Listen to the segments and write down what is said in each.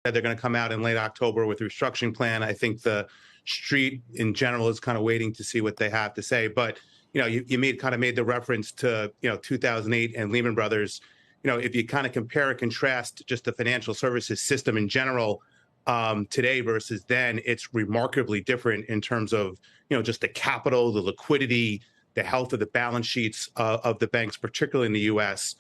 that they're going to come out in late October with a restructuring plan. I think the street in general is kind of waiting to see what they have to say. But you made the reference to 2008 and Lehman Brothers. If you kind of compare and contrast just the financial services system in general today versus then, it's remarkably different in terms of just the capital, the liquidity, the health of the balance sheets of the banks, particularly in the U.S.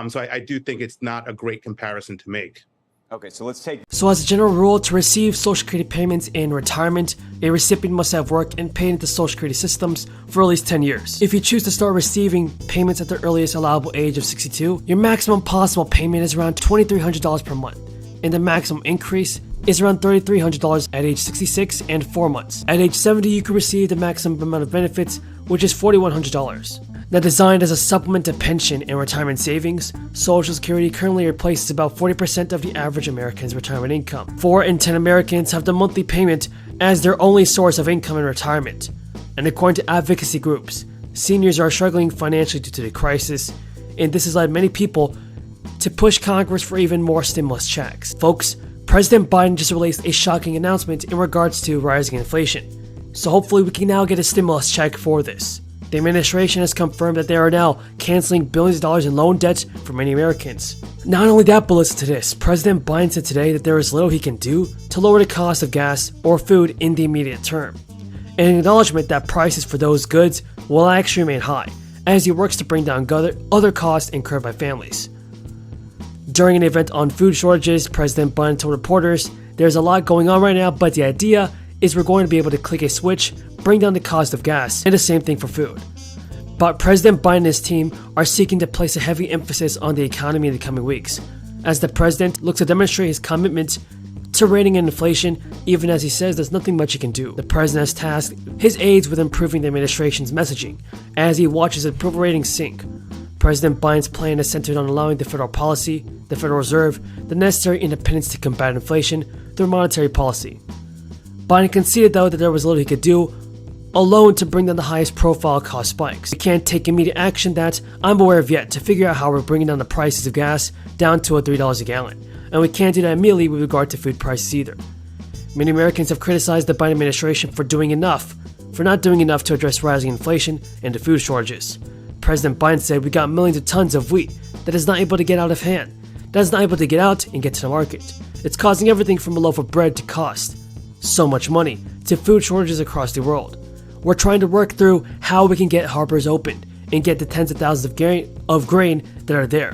So I do think it's not a great comparison to make. Okay, so let's take... So as a general rule, to receive Social Security payments in retirement, a recipient must have worked and paid into Social Security systems for at least 10 years. If you choose to start receiving payments at the earliest allowable age of 62, your maximum possible payment is around $2,300 per month, and the maximum increase is around $3,300 at age 66 and 4 months. At age 70, you can receive the maximum amount of benefits, which is $4,100. Now, designed as a supplement to pension and retirement savings, Social Security currently replaces about 40% of the average American's retirement income. 4 in 10 Americans have the monthly payment as their only source of income in retirement. And according to advocacy groups, seniors are struggling financially due to the crisis, and this has led many people to push Congress for even more stimulus checks. Folks, President Biden just released a shocking announcement in regards to rising inflation. So hopefully we can now get a stimulus check for this. The administration has confirmed that they are now canceling billions of dollars in loan debt for many Americans. Not only that, but listen to this. President Biden said today that there is little he can do to lower the cost of gas or food in the immediate term, an acknowledgement that prices for those goods will actually remain high as he works to bring down other costs incurred by families. During an event on food shortages, President Biden told reporters, "There's a lot going on right now, but the idea is we're going to be able to click a switch, bring down the cost of gas, and the same thing for food." But President Biden and his team are seeking to place a heavy emphasis on the economy in the coming weeks, as the president looks to demonstrate his commitment to reining in inflation, even as he says there's nothing much he can do. The president has tasked his aides with improving the administration's messaging as he watches approval ratings sink. President Biden's plan is centered on allowing the federal policy, the Federal Reserve, the necessary independence to combat inflation through monetary policy. Biden conceded, though, that there was little he could do alone to bring down the highest profile cost spikes. We can't take immediate action that I'm aware of yet to figure out how we're bringing down the prices of gas down to $3 a gallon, and we can't do that immediately with regard to food prices either. Many Americans have criticized the Biden administration for not doing enough to address rising inflation and the food shortages. President Biden said we got millions of tons of wheat that is not able to get out of hand, that is not able to get out and get to the market. It's causing everything from a loaf of bread to cost so much money to food shortages across the world. We're trying to work through how we can get harbors open and get the tens of thousands of grain that are there.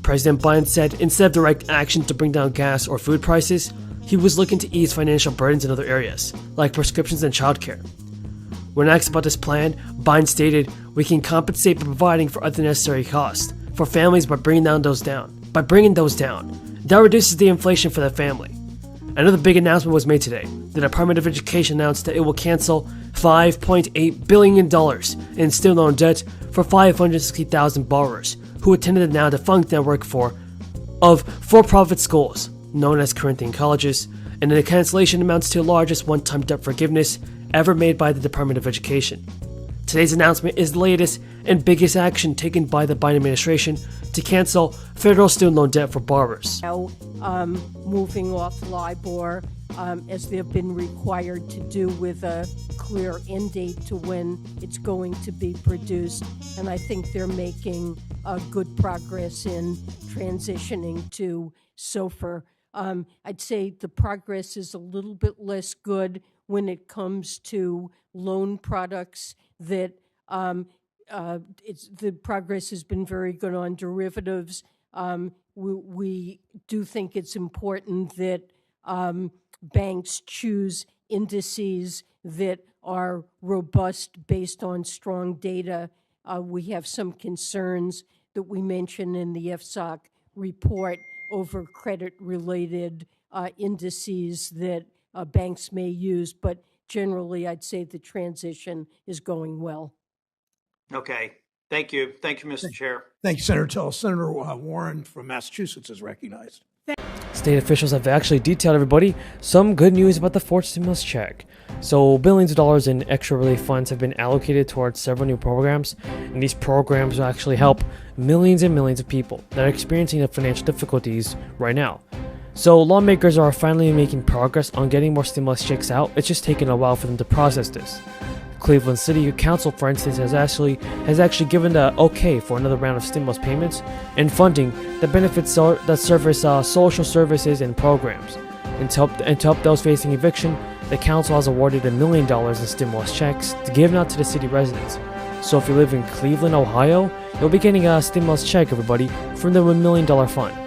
President Biden said instead of direct action to bring down gas or food prices, he was looking to ease financial burdens in other areas, like prescriptions and childcare. When asked about this plan, Biden stated, "We can compensate by providing for other necessary costs for families by bringing those down. That reduces the inflation for the family." Another big announcement was made today. The Department of Education announced that it will cancel $5.8 billion in student loan debt for 560,000 borrowers who attended the now defunct network of for-profit schools, known as Corinthian colleges, and the cancellation amounts to the largest one-time debt forgiveness ever made by the Department of Education. Today's announcement is the latest and biggest action taken by the Biden administration to cancel federal student loan debt for borrowers. Now, moving off LIBOR, as they've been required to do with a clear end date to when it's going to be produced. And I think they're making good progress in transitioning to SOFR. I'd say the progress is a little bit less good when it comes to loan products that the progress has been very good on derivatives. We do think it's important that banks choose indices that are robust based on strong data. We have some concerns that we mention in the FSOC report over credit-related indices that banks may use, but generally I'd say the transition is going well. Okay. Thank you. Thank you, Mr. Chair. Thank you, Senator Tull. Senator Warren from Massachusetts is recognized. State officials have actually detailed everybody some good news about the fourth stimulus check. So billions of dollars in extra relief funds have been allocated towards several new programs, and these programs will actually help millions and millions of people that are experiencing financial difficulties right now. So lawmakers are finally making progress on getting more stimulus checks out. It's just taken a while for them to process this. Cleveland City Council, for instance, has actually given the okay for another round of stimulus payments and funding that benefits that service social services and programs. And to help those facing eviction, the council has awarded $1 million in stimulus checks to give out to the city residents. So if you live in Cleveland, Ohio, you'll be getting a stimulus check, everybody, from the $1 million fund.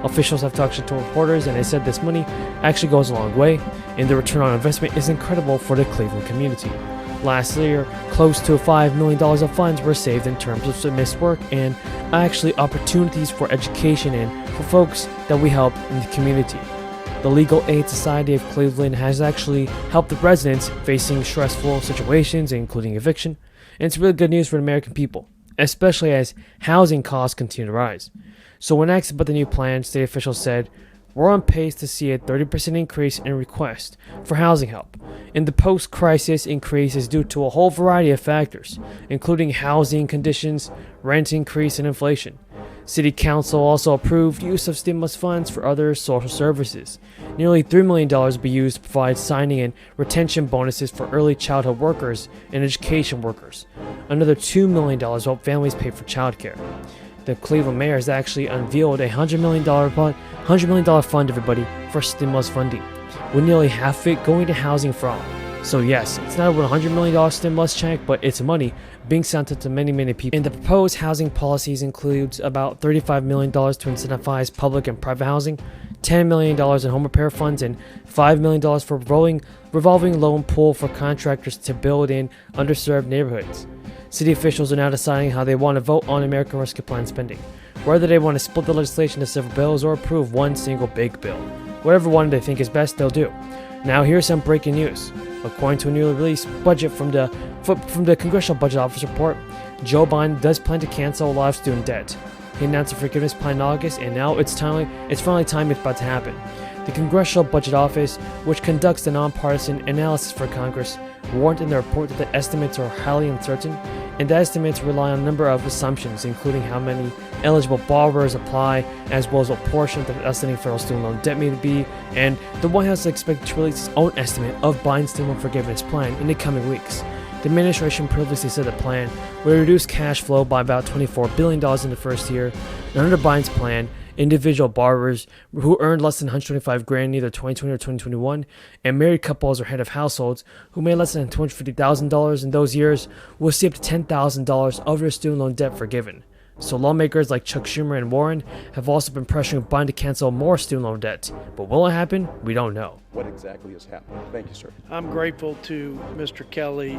Officials have talked to reporters and they said this money actually goes a long way, and the return on investment is incredible for the Cleveland community. Last year, close to $5 million of funds were saved in terms of missed work and actually opportunities for education and for folks that we help in the community. The Legal Aid Society of Cleveland has actually helped the residents facing stressful situations, including eviction, and it's really good news for the American people, especially as housing costs continue to rise. So when asked about the new plan, state officials said, "We're on pace to see a 30% increase in requests for housing help, and the post-crisis increase is due to a whole variety of factors, including housing conditions, rent increase, and inflation." City Council also approved use of stimulus funds for other social services. Nearly $3 million will be used to provide signing and retention bonuses for early childhood workers and education workers. Another $2 million will help families pay for childcare. The Cleveland mayor has actually unveiled a $100 million fund, everybody, for stimulus funding, with nearly half of it going to housing for all. So yes, it's not a $100 million stimulus check, but it's money being sent out to many, many people. And the proposed housing policies includes about $35 million to incentivize public and private housing, $10 million in home repair funds, and $5 million for revolving loan pool for contractors to build in underserved neighborhoods. City officials are now deciding how they want to vote on American Rescue Plan spending, whether they want to split the legislation into several bills or approve one single big bill. Whatever one they think is best, they'll do. Now here's some breaking news. According to a newly released budget from the Congressional Budget Office report, Joe Biden does plan to cancel a lot of student debt. He announced a forgiveness plan in August, and now it's finally time it's about to happen. The Congressional Budget Office, which conducts the nonpartisan analysis for Congress, warned in the report that the estimates are highly uncertain, and the estimates rely on a number of assumptions, including how many eligible borrowers apply, as well as what portion of the outstanding federal student loan debt may be, and the White House is expected to release its own estimate of Biden's student loan forgiveness plan in the coming weeks. The administration previously said the plan would reduce cash flow by about $24 billion in the first year, and under Biden's plan, individual borrowers who earned less than $125,000 in either 2020 or 2021, and married couples or head of households who made less than $250,000 in those years will see up to $10,000 of their student loan debt forgiven. So lawmakers like Chuck Schumer and Warren have also been pressuring Biden to cancel more student loan debt. But will it happen? We don't know. What exactly is happening? Thank you, sir. I'm grateful to Mr. Kelly,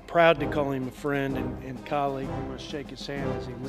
proud to call him a friend and colleague. I'm going to shake his hand as he leaves.